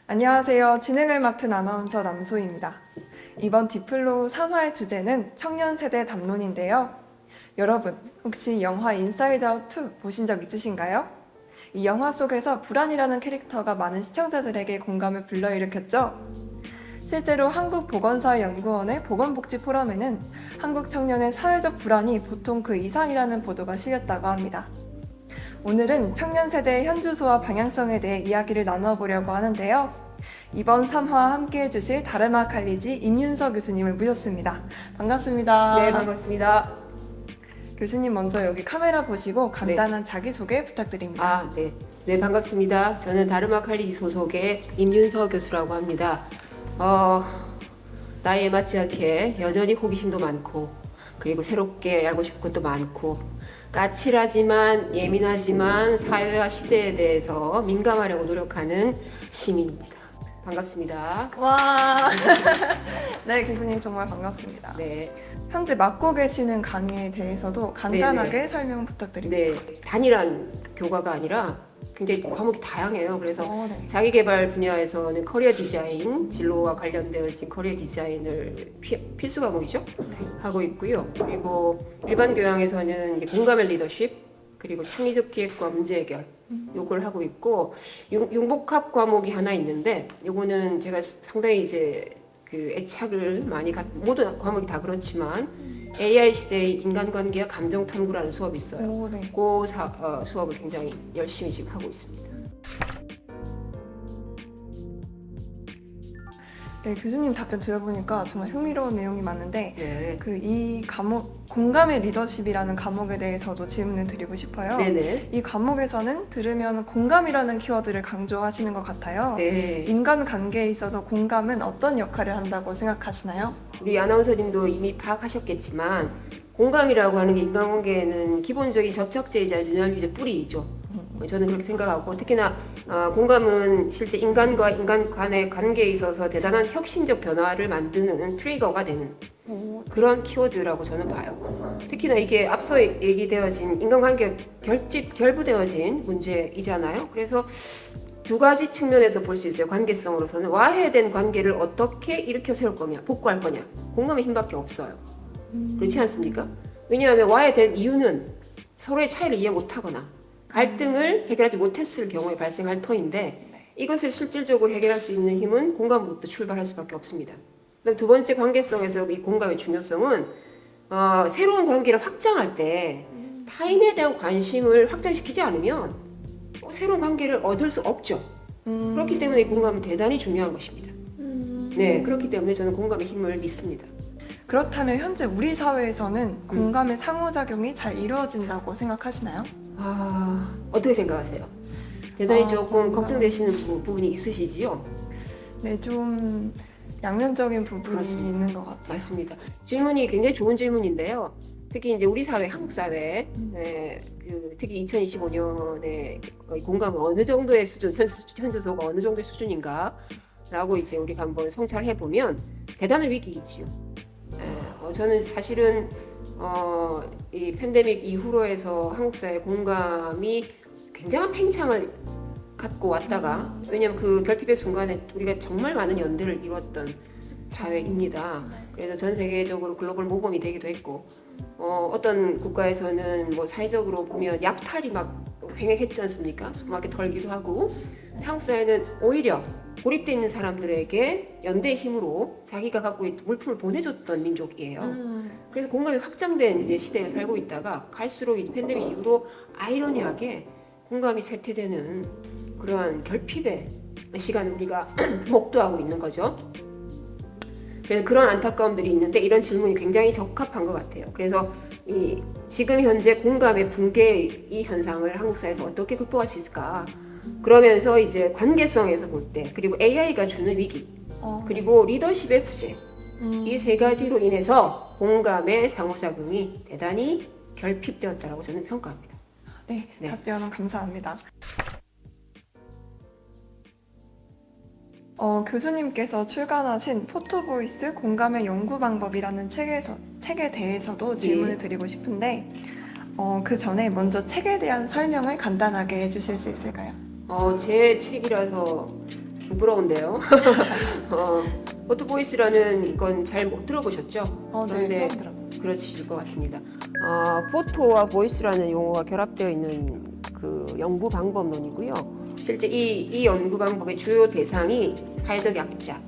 안녕하세요. 진행을 맡은 아나운서 남소희입니다. 이번 디플로 3화의 주제는 청년 세대 담론인데요. 여러분, 혹시 영화 인사이드 아웃 2 보신 적 있으신가요? 이 영화 속에서 불안이라는 캐릭터가 많은 시청자들에게 공감을 불러일으켰죠? 실제로 한국보건사연구원의 보건복지 포럼에는 한국 청년의 사회적 불안이 보통 그 이상이라는 보도가 실렸다고 합니다. 오늘은 청년 세대의 현주소와 방향성에 대해 이야기를 나눠보려고 하는데요. 이번 3화 함께 해주실 다르마 칼리지 임윤서 교수님을 모셨습니다. 반갑습니다. 네, 반갑습니다. 교수님 먼저 여기 카메라 보시고 간단한 자기소개 부탁드립니다. 네, 반갑습니다. 저는 다르마 칼리지 소속의 임윤서 교수라고 합니다. 나이에 맞지 않게 여전히 호기심도 많고, 그리고 새롭게 알고 싶은 것도 많고, 까칠하지만 예민하지만 사회와 시대에 대해서 민감하려고 노력하는 시민입니다. 반갑습니다. 와, 네 교수님 정말 반갑습니다. 네, 현재 맡고 계시는 강의에 대해서도 간단하게 설명 부탁드립니다. 네, 단일한 교과가 아니라 굉장히 과목이 다양해요. 그래서 네. 자기개발 분야에서는 커리어 디자인, 진로와 관련되어진 커리어 디자인을 필수 과목이죠. 하고 있고요. 그리고 일반 교양에서는 이제 공감의 리더십, 그리고 창의적 기획과 문제 해결, 요걸 하고 있고, 융복합 과목이 하나 있는데, 요거는 제가 상당히 이제 그 애착을 많이 모든 과목이 다 그렇지만, AI 시대의 인간관계와 감정 탐구라는 수업이 있어요. 네. 그 수업을 굉장히 열심히 지금 하고 있습니다. 네, 교수님 답변 들어보니까 정말 흥미로운 내용이 많은데 네. 이 과목 공감의 리더십이라는 과목에 대해서도 질문을 드리고 싶어요. 네네. 이 과목에서는 들으면 공감이라는 키워드를 강조하시는 것 같아요. 네. 인간 관계에 있어서 공감은 어떤 역할을 한다고 생각하시나요? 우리 아나운서님도 이미 파악하셨겠지만 공감이라고 하는 게 인간관계에는 기본적인 접촉제이자 윤활유의 뿌리이죠. 저는 그렇게 생각하고 특히나 공감은 실제 인간과 인간 간의 관계에 있어서 대단한 혁신적 변화를 만드는 트리거가 되는 그런 키워드라고 저는 봐요. 특히나 이게 앞서 얘기되어진 인간관계 결부되어진 문제이잖아요. 그래서 두 가지 측면에서 볼 수 있어요. 관계성으로서는 와해된 관계를 어떻게 일으켜 세울 거냐, 복구할 거냐. 공감의 힘밖에 없어요. 그렇지 않습니까? 왜냐하면 와해된 이유는 서로의 차이를 이해 못하거나 갈등을 해결하지 못했을 경우에 발생할 터인데 이것을 실질적으로 해결할 수 있는 힘은 공감부터 출발할 수밖에 없습니다. 그다음 두 번째 관계성에서 이 공감의 중요성은 새로운 관계를 확장할 때 타인에 대한 관심을 확장시키지 않으면 새로운 관계를 얻을 수 없죠. 그렇기 때문에 이 공감은 대단히 중요한 것입니다. 네, 그렇기 때문에 저는 공감의 힘을 믿습니다. 그렇다면 현재 우리 사회에서는 공감의 상호작용이 잘 이루어진다고 생각하시나요? 어떻게 생각하세요? 대단히 조금 공감. 걱정되시는 부분이 있으시지요? 네, 좀 양면적인 부분이 그렇습니다. 있는 것 같아요. 맞습니다. 질문이 굉장히 좋은 질문인데요. 특히 이제 우리 사회, 한국 사회, 특히 2025년에 공감은 어느 정도의 수준, 현주소가 어느 정도의 수준인가라고 이제 우리가 한번 성찰해 보면 대단한 위기이지요. 저는 사실은 이 팬데믹 이후로 해서 한국 사회 공감이 굉장한 팽창을 갖고 왔다가 왜냐하면 그 결핍의 순간에 우리가 정말 많은 연대를 이뤘던 사회입니다. 그래서 전 세계적으로 글로벌 모범이 되기도 했고 어떤 국가에서는 뭐 사회적으로 보면 약탈이 막 횡행했지 않습니까? 수많게 털기도 하고 한국 사회는 오히려 고립돼 있는 사람들에게 연대의 힘으로 자기가 갖고 있는 물품을 보내줬던 민족이에요. 그래서 공감이 확장된 이제 시대를 살고 있다가 갈수록 이 팬데믹 이후로 아이러니하게 공감이 쇠퇴되는 그러한 결핍의 시간을 우리가 목도하고 있는 거죠. 그래서 그런 안타까움들이 있는데 이런 질문이 굉장히 적합한 것 같아요. 그래서 지금 현재 공감의 붕괴의 이 현상을 한국 사회에서 어떻게 극복할 수 있을까? 그러면서 이제 관계성에서 볼 때 그리고 AI가 주는 위기 그리고 리더십의 부재 이 세 가지로 인해서 공감의 상호작용이 대단히 결핍되었다라고 저는 평가합니다. 네, 답변 감사합니다. 교수님께서 출간하신 포토보이스 공감의 연구 방법이라는 책에 대해서도 질문을 드리고 싶은데 그 전에 먼저 책에 대한 설명을 간단하게 해주실 수 있을까요? 제 책이라서 부끄러운데요. 포토보이스라는 건 잘 못 들어보셨죠? 네, 그런데 처음 들어봤어요. 그러실 것 같습니다. 포토와 보이스라는 용어가 결합되어 있는 그 연구 방법론이고요. 실제 이 연구 방법의 주요 대상이 사회적 약자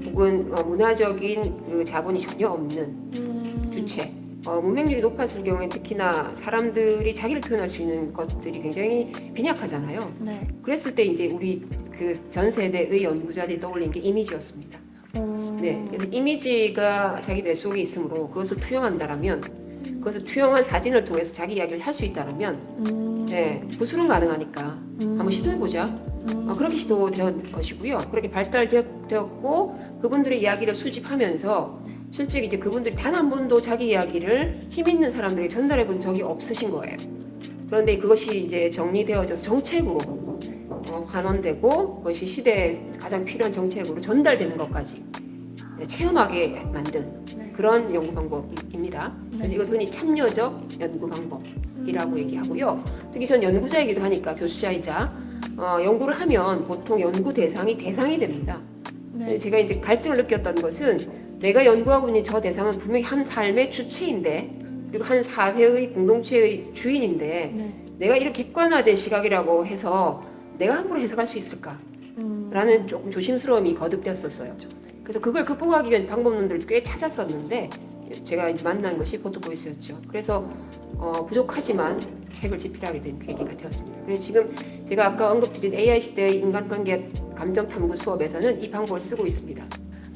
혹은 문화적인 그 자본이 전혀 없는 주체. 문맹률이 높았을 경우에 특히나 사람들이 자기를 표현할 수 있는 것들이 굉장히 빈약하잖아요. 네. 그랬을 때 이제 우리 그 전 세대의 연구자들이 떠올린 게 이미지였습니다. 네, 그래서 이미지가 자기 뇌 속에 있으므로 그것을 투영한다라면, 그것을 투영한 사진을 통해서 자기 이야기를 할 수 있다라면, 네, 구술은 가능하니까 한번 시도해보자. 그렇게 시도된 것이고요. 그렇게 발달되었고 그분들의 이야기를 수집하면서 실제 이제 그분들이 단 한 번도 자기 이야기를 힘 있는 사람들에게 전달해 본 적이 없으신 거예요. 그런데 그것이 이제 정리되어져서 정책으로 환원되고 그것이 시대에 가장 필요한 정책으로 전달되는 것까지 체험하게 만든 그런 연구 방법입니다. 그래서 이것 흔히 참여적 연구 방법이라고 얘기하고요. 특히 전 연구자이기도 하니까 교수자이자 연구를 하면 보통 연구 대상이 됩니다. 네. 제가 이제 갈증을 느꼈던 것은 내가 연구하고 있는 저 대상은 분명히 한 삶의 주체인데 그리고 한 사회의 공동체의 주인인데 네. 내가 이렇게 객관화된 시각이라고 해서 내가 함부로 해석할 수 있을까라는 조금 조심스러움이 거듭되었었어요. 그래서 그걸 극복하기 위한 방법론들을 꽤 찾았었는데 제가 이제 만난 것이 포토보이스였죠. 그래서 부족하지만 책을 집필하게 된 계기가 되었습니다. 그래서 지금 제가 아까 언급드린 AI 시대의 인간관계 감정 탐구 수업에서는 이 방법을 쓰고 있습니다.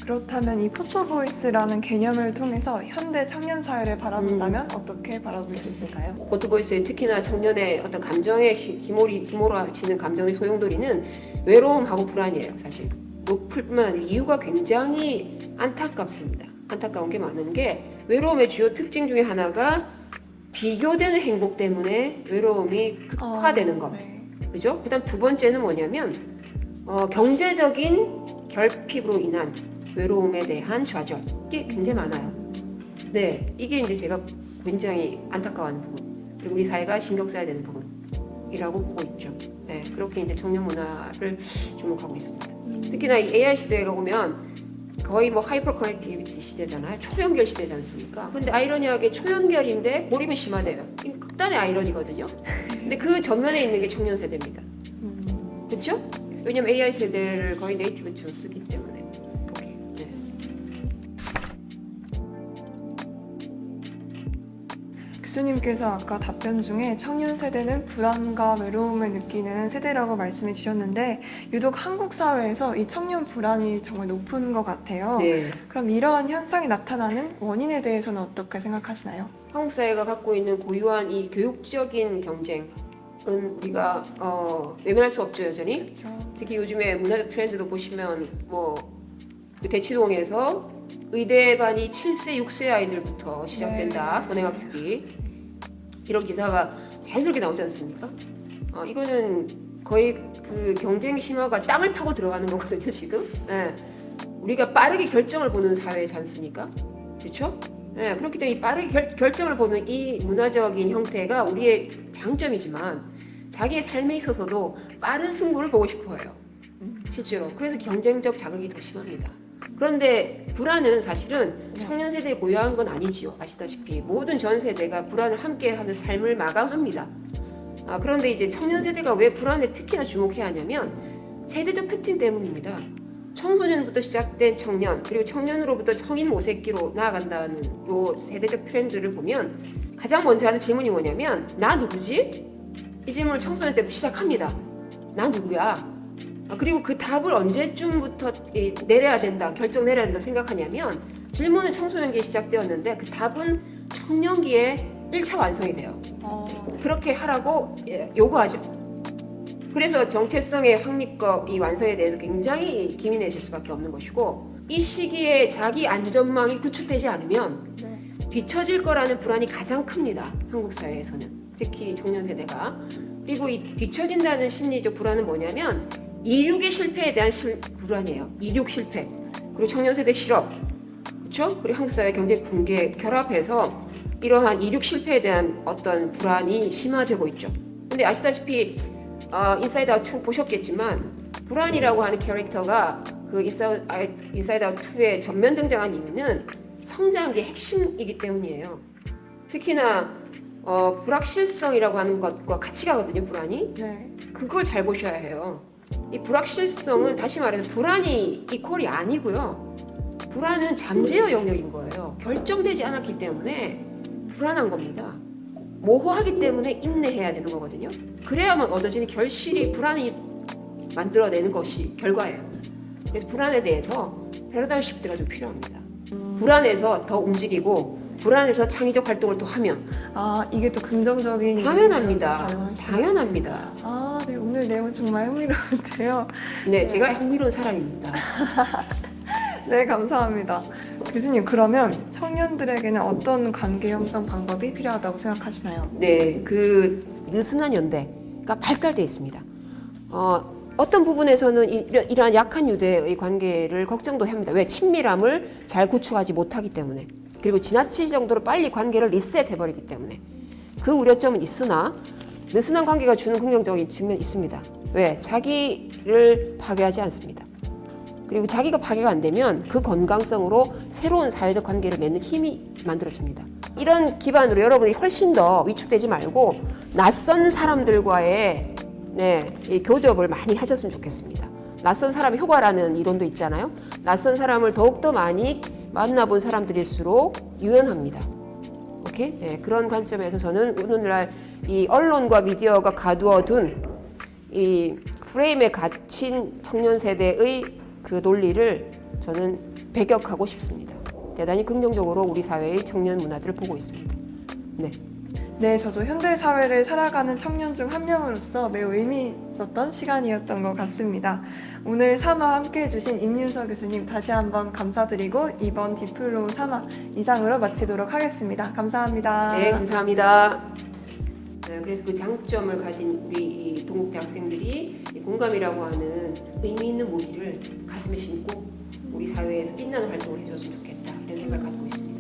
그렇다면 이 포토보이스라는 개념을 통해서 현대 청년 사회를 바라본다면 어떻게 바라볼 수 있을까요? 포토보이스의 특히나 청년의 어떤 감정에 휘몰아치는 감정의 소용돌이는 외로움하고 불안이에요. 사실 높을 뿐만 아니라 이유가 굉장히 안타깝습니다. 안타까운 게 많은 게 외로움의 주요 특징 중에 하나가 비교되는 행복 때문에 외로움이 극화되는 것. 네. 그죠? 그다음 두 번째는 뭐냐면 경제적인 결핍으로 인한 외로움에 대한 좌절. 이게 굉장히 많아요. 네, 이게 이제 제가 굉장히 안타까워하는 부분. 그리고 우리 사회가 신경 써야 되는 부분이라고 보고 있죠. 네, 그렇게 이제 청년 문화를 주목하고 있습니다. 특히나 이 AI 시대가 오면 거의 뭐 하이퍼 커넥티비티 시대잖아요. 초연결 시대지 않습니까? 근데 아이러니하게 초연결인데 고립은 심하대요. 이 극단의 아이러니거든요. 근데 그 전면에 있는 게 청년 세대입니다. 그렇죠? 왜냐면 AI 세대를 거의 네이티브처럼 쓰기 때문에. 오케이. 네. 교수님께서 아까 답변 중에 청년 세대는 불안과 외로움을 느끼는 세대라고 말씀해 주셨는데 유독 한국 사회에서 이 청년 불안이 정말 높은 것 같아요. 네. 그럼 이러한 현상이 나타나는 원인에 대해서는 어떻게 생각하시나요? 한국 사회가 갖고 있는 고유한 이 교육적인 경쟁은 우리가 외면할 수 없죠, 여전히. 그렇죠. 특히 요즘에 문화적 트렌드도 보시면 그 대치동에서 의대반이 7세, 6세 아이들부터 시작된다. 네. 선행학습이. 이런 기사가 자연스럽게 나오지 않습니까? 이거는 거의 그 경쟁 심화가 땅을 파고 들어가는 거거든요, 지금. 예. 우리가 빠르게 결정을 보는 사회지 않습니까? 그렇죠? 예, 그렇기 때문에 이 빠르게 결정을 보는 이 문화적인 형태가 우리의 장점이지만 자기의 삶에 있어서도 빠른 승부를 보고 싶어 해요. 실제로. 그래서 경쟁적 자극이 더 심합니다. 그런데 불안은 사실은 청년 세대에 고유한 건 아니지요. 아시다시피 모든 전 세대가 불안을 함께하면서 삶을 마감합니다. 그런데 이제 청년 세대가 왜 불안에 특히나 주목해야 하냐면 세대적 특징 때문입니다. 청소년부터 시작된 청년 그리고 청년으로부터 성인 모새끼로 나아간다는 요 세대적 트렌드를 보면 가장 먼저 하는 질문이 뭐냐면 나 누구지? 이 질문을 청소년 때부터 시작합니다. 나 누구야? 그리고 그 답을 언제쯤부터 내려야 된다, 결정 내려야 된다 생각하냐면 질문은 청소년기에 시작되었는데 그 답은 청년기에 1차 완성이 돼요. 그렇게 하라고 요구하죠. 그래서 정체성의 확립과 이 완성에 대해서 굉장히 기민해질 수밖에 없는 것이고 이 시기에 자기 안전망이 구축되지 않으면 뒤처질 거라는 불안이 가장 큽니다. 한국 사회에서는 특히 청년 세대가. 그리고 이 뒤처진다는 심리적 불안은 뭐냐면 이륙의 실패에 대한 불안이에요. 이륙 실패. 그리고 청년 세대 실업. 그렇죠? 그리고 한국 사회 경제 붕괴 결합해서 이러한 이륙 실패에 대한 어떤 불안이 심화되고 있죠. 근데 아시다시피 인사이드 아웃 2 보셨겠지만 불안이라고 하는 캐릭터가 그 인사이드 아웃 2에 전면 등장한 이유는 성장기의 핵심이기 때문이에요. 특히나 불확실성이라고 하는 것과 같이 가거든요. 불안이. 네. 그걸 잘 보셔야 해요. 이 불확실성은 다시 말해서 불안이 이퀄이 아니고요. 불안은 잠재의 영역인 거예요. 결정되지 않았기 때문에 불안한 겁니다. 모호하기 때문에 인내해야 되는 거거든요. 그래야만 얻어지는 결실이 불안이 만들어내는 것이 결과예요. 그래서 불안에 대해서 패러다임 시프트가 좀 필요합니다. 불안해서 더 움직이고 불안해서 창의적 활동을 또 하면 이게 또 긍정적인 당연합니다. 작용을 당연합니다. 네, 오늘 내용 정말 흥미로운데요. 네, 제가 흥미로운 사람입니다. 네, 감사합니다. 교수님, 그러면 청년들에게는 어떤 관계 형성 방법이 필요하다고 생각하시나요? 네, 그 느슨한 연대가 발달되어 있습니다. 어떤 부분에서는 이러한 약한 유대의 관계를 걱정도 합니다. 왜? 친밀함을 잘 구축하지 못하기 때문에. 그리고 지나칠 정도로 빨리 관계를 리셋해버리기 때문에. 그 우려점은 있으나 느슨한 관계가 주는 긍정적인 측면이 있습니다. 왜? 자기를 파괴하지 않습니다. 그리고 자기가 파괴가 안 되면 그 건강성으로 새로운 사회적 관계를 맺는 힘이 만들어집니다. 이런 기반으로 여러분이 훨씬 더 위축되지 말고 낯선 사람들과의 이 교접을 많이 하셨으면 좋겠습니다. 낯선 사람의 효과라는 이론도 있잖아요. 낯선 사람을 더욱더 많이 만나본 사람들일수록 유연합니다. 오케이? 네, 그런 관점에서 저는 오늘날 이 언론과 미디어가 가두어둔 이 프레임에 갇힌 청년 세대의 그 논리를 저는 배격하고 싶습니다. 대단히 긍정적으로 우리 사회의 청년 문화들을 보고 있습니다. 네, 저도 현대 사회를 살아가는 청년 중 한 명으로서 매우 의미 있었던 시간이었던 것 같습니다. 오늘 3화 함께 해주신 임윤서 교수님 다시 한번 감사드리고 이번 디플로 3화 이상으로 마치도록 하겠습니다. 감사합니다. 네, 감사합니다. 그래서 그 장점을 가진 우리 이 동국대 학생들이 이 공감이라고 하는 의미 있는 무기를 가슴에 심고 우리 사회에서 빛나는 활동을 해줬으면 좋겠다 이런 생각을 가지고 있습니다.